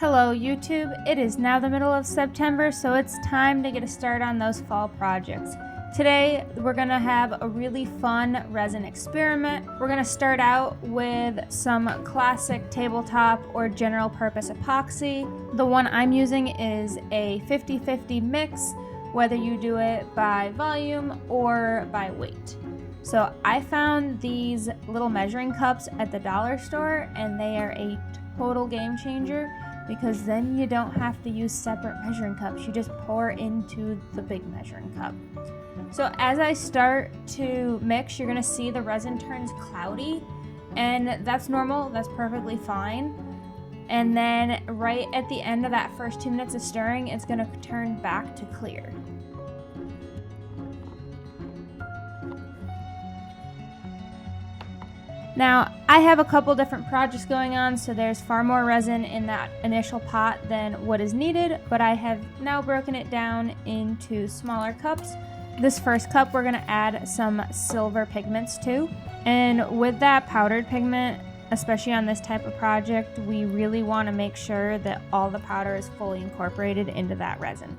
Hello YouTube, it is now the middle of September, so it's time to get a start on those fall projects. Today we're going to have a really fun resin experiment. We're going to start out with some classic tabletop or general purpose epoxy. The one I'm using is a 50-50 mix, whether you do it by volume or by weight. So I found these little measuring cups at the dollar store and they are a total game changer, because then you don't have to use separate measuring cups. You just pour into the big measuring cup. So as I start to mix, you're gonna see the resin turns cloudy, and that's normal, that's perfectly fine. And then right at the end of that first 2 minutes of stirring, it's gonna turn back to clear. Now, I have a couple different projects going on, so there's far more resin in that initial pot than what is needed, but I have now broken it down into smaller cups. This first cup we're gonna add some silver pigments to, and with that powdered pigment, especially on this type of project, we really wanna make sure that all the powder is fully incorporated into that resin.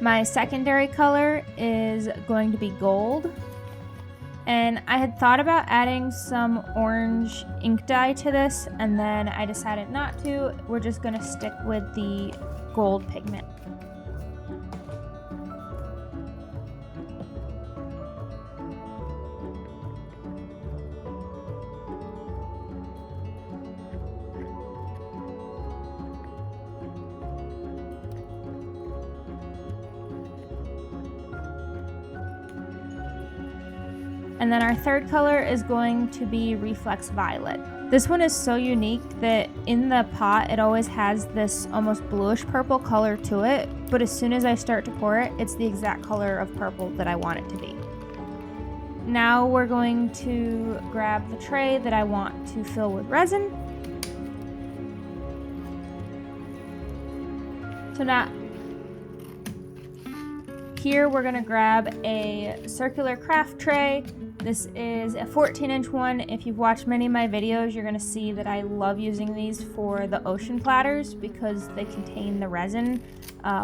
My secondary color is going to be gold, and I had thought about adding some orange ink dye to this, and then I decided not to. We're just going to stick with the gold pigment. And then our third color is going to be Reflex Violet. This one is so unique that in the pot it always has this almost bluish purple color to it, but as soon as I start to pour it, it's the exact color of purple that I want it to be. Now we're going to grab the tray that I want to fill with resin. So now, here we're gonna grab a circular craft tray. This is a 14-inch one. If you've watched many of my videos, you're gonna see that I love using these for the ocean platters because they contain the resin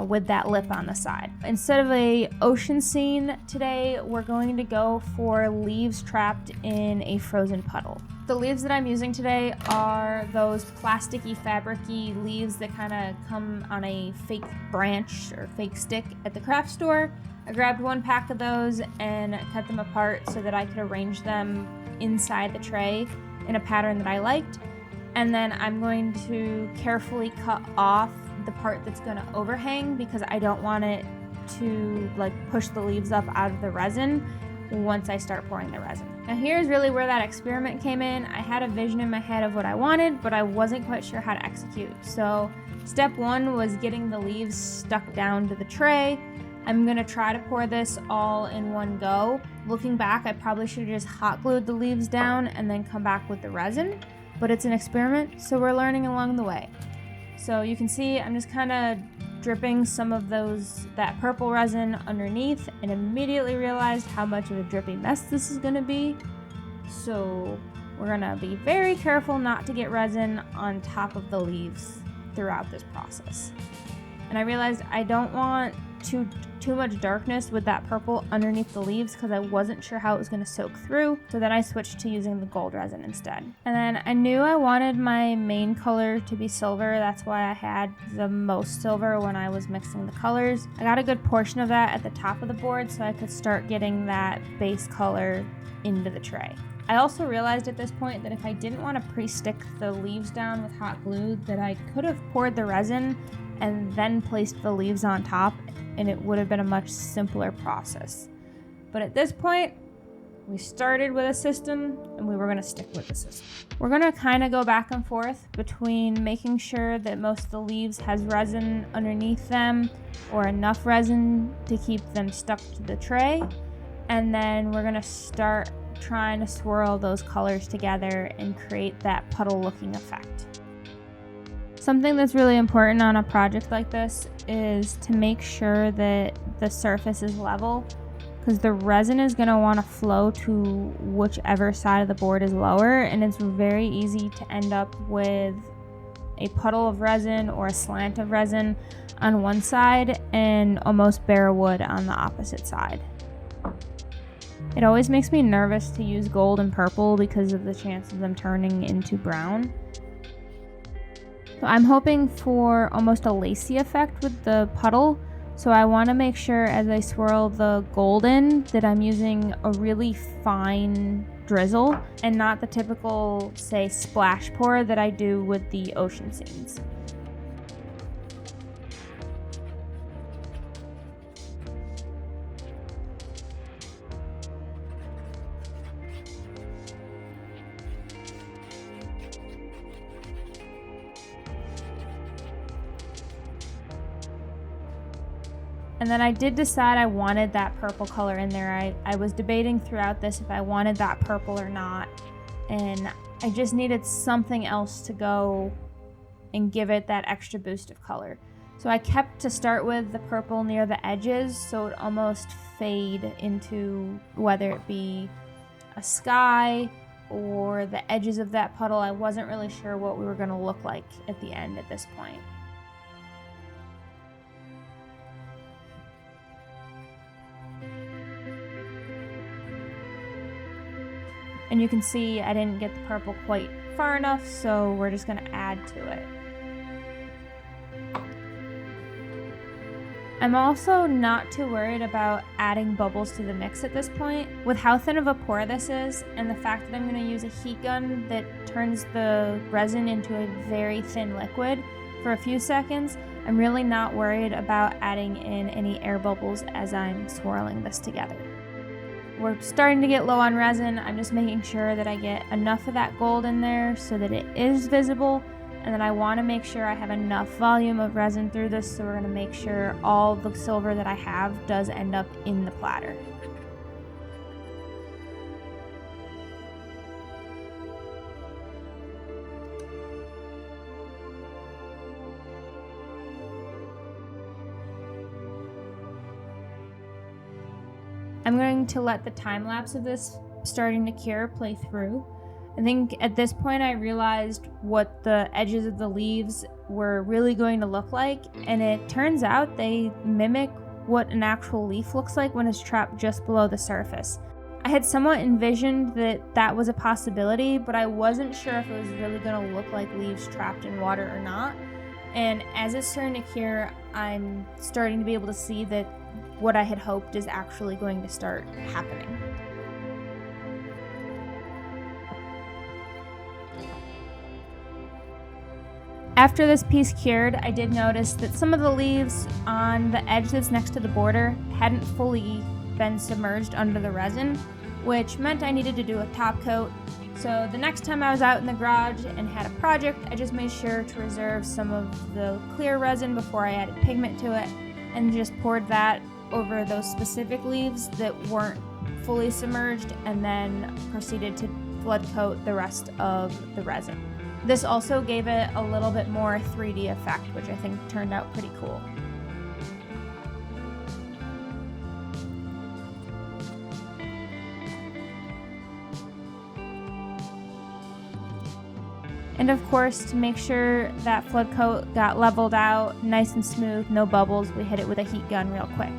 with that lip on the side. Instead of a ocean scene today, we're going to go for leaves trapped in a frozen puddle. The leaves that I'm using today are those plasticky, fabric-y leaves that kind of come on a fake branch or fake stick at the craft store. I grabbed one pack of those and cut them apart so that I could arrange them inside the tray in a pattern that I liked. And then I'm going to carefully cut off the part that's going to overhang because I don't want it to push the leaves up out of the resin once I start pouring the resin. Now here's really where that experiment came in. I had a vision in my head of what I wanted, but I wasn't quite sure how to execute. So step one was getting the leaves stuck down to the tray. I'm gonna try to pour this all in one go. Looking back, I probably should have just hot glued the leaves down and then come back with the resin, but it's an experiment, so we're learning along the way. So you can see I'm just kind of dripping some of that purple resin underneath and immediately realized how much of a drippy mess this is gonna be. So we're gonna be very careful not to get resin on top of the leaves throughout this process. And I realized I don't want too much darkness with that purple underneath the leaves because I wasn't sure how it was going to soak through, so then I switched to using the gold resin instead. And then I knew I wanted my main color to be silver. That's why I had the most silver when I was mixing the colors. I got a good portion of that at the top of the board so I could start getting that base color into the tray. I also realized at this point that if I didn't want to pre-stick the leaves down with hot glue, that I could have poured the resin and then placed the leaves on top, and it would have been a much simpler process. But at this point, we started with a system and we were gonna stick with the system. We're gonna kind of go back and forth between making sure that most of the leaves has resin underneath them or enough resin to keep them stuck to the tray. And then we're gonna start trying to swirl those colors together and create that puddle looking effect. Something that's really important on a project like this is to make sure that the surface is level. because the resin is going to want to flow to whichever side of the board is lower, and it's very easy to end up with a puddle of resin or a slant of resin on one side and almost bare wood on the opposite side. It always makes me nervous to use gold and purple because of the chance of them turning into brown. So I'm hoping for almost a lacy effect with the puddle. So I want to make sure as I swirl the gold in that I'm using a really fine drizzle and not the typical, say, splash pour that I do with the ocean scenes. And then I did decide I wanted that purple color in there. I was debating throughout this if I wanted that purple or not. And I just needed something else to go and give it that extra boost of color. So I kept to start with the purple near the edges so it almost fade into whether it be a sky or the edges of that puddle. I wasn't really sure what we were going to look like at the end at this point. And you can see I didn't get the purple quite far enough, so we're just gonna add to it. I'm also not too worried about adding bubbles to the mix at this point. With how thin of a pour this is, and the fact that I'm gonna use a heat gun that turns the resin into a very thin liquid for a few seconds, I'm really not worried about adding in any air bubbles as I'm swirling this together. We're starting to get low on resin. I'm just making sure that I get enough of that gold in there so that it is visible, and then I want to make sure I have enough volume of resin through this, so we're going to make sure all the silver that I have does end up in the platter. I'm going to let the time lapse of this starting to cure play through. I think at this point I realized what the edges of the leaves were really going to look like, and it turns out they mimic what an actual leaf looks like when it's trapped just below the surface. I had somewhat envisioned that that was a possibility, but I wasn't sure if it was really going to look like leaves trapped in water or not. And as it's starting to cure, I'm starting to be able to see that what I had hoped is actually going to start happening. After this piece cured, I did notice that some of the leaves on the edge that's next to the border hadn't fully been submerged under the resin, which meant I needed to do a top coat. So the next time I was out in the garage and had a project, I just made sure to reserve some of the clear resin before I added pigment to it, and just poured that over those specific leaves that weren't fully submerged, and then proceeded to flood coat the rest of the resin. This also gave it a little bit more 3D effect, which I think turned out pretty cool. And of course, to make sure that flood coat got leveled out, nice and smooth, no bubbles, we hit it with a heat gun real quick.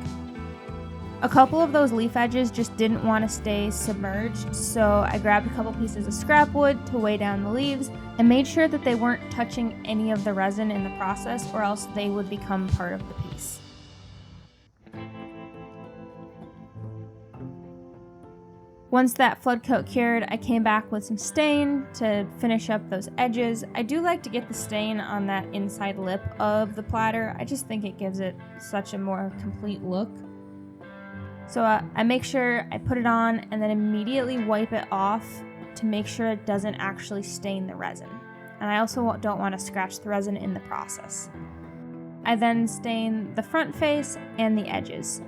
A couple of those leaf edges just didn't want to stay submerged, so I grabbed a couple pieces of scrap wood to weigh down the leaves and made sure that they weren't touching any of the resin in the process, or else they would become part of the piece. Once that flood coat cured, I came back with some stain to finish up those edges. I do like to get the stain on that inside lip of the platter. I just think it gives it such a more complete look. So I make sure I put it on and then immediately wipe it off to make sure it doesn't actually stain the resin. And I also don't want to scratch the resin in the process. I then stain the front face and the edges.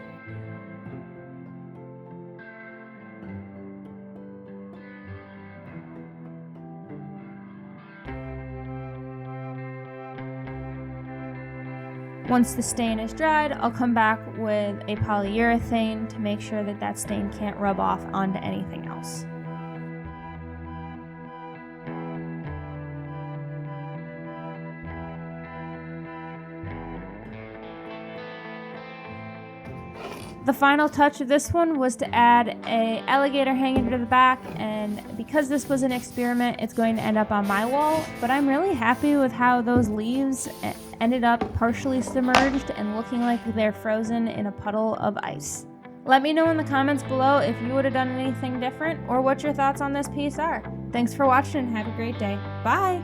Once the stain is dried, I'll come back with a polyurethane to make sure that that stain can't rub off onto anything else. The final touch of this one was to add a alligator hanger to the back, and because this was an experiment, it's going to end up on my wall, but I'm really happy with how those leaves ended up partially submerged and looking like they're frozen in a puddle of ice. Let me know in the comments below if you would have done anything different or what your thoughts on this piece are. Thanks for watching and have a great day. Bye!